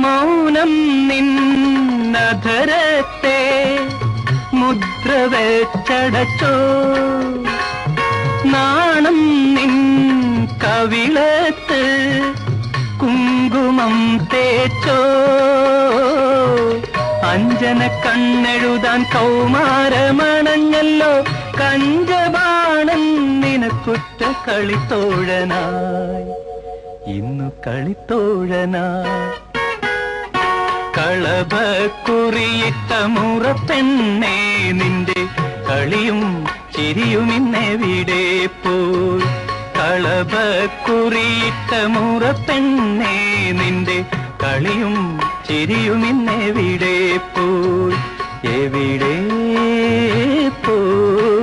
മൗനം നിന്നധരത്തെ മുദ്ര വെച്ചടച്ചോ, നാണം നിൻ കവിളത്ത് കുങ്കുമം തേച്ചോ, അഞ്ജന കണ്ണെഴുതാൻ കൗമാരമണഞ്ഞല്ലോ, കഞ്ചബാണൻ നിനക്കുറ്റ കളിത്തോഴനായി, ഇന്നു കളിത്തോഴനായി. കളഭക്കുറിയിട്ട മുറപ്പെണ്ണേ, നിന്റെ കളിയും ചിരിയും ഇന്നെവിടെ പോയി? കളഭക്കുറിയിട്ട മുറപ്പെണ്ണേ, നിന്റെ കളിയും ചിരിയും ഇന്നെവിടെ പോയി? എവിടെ പോയി?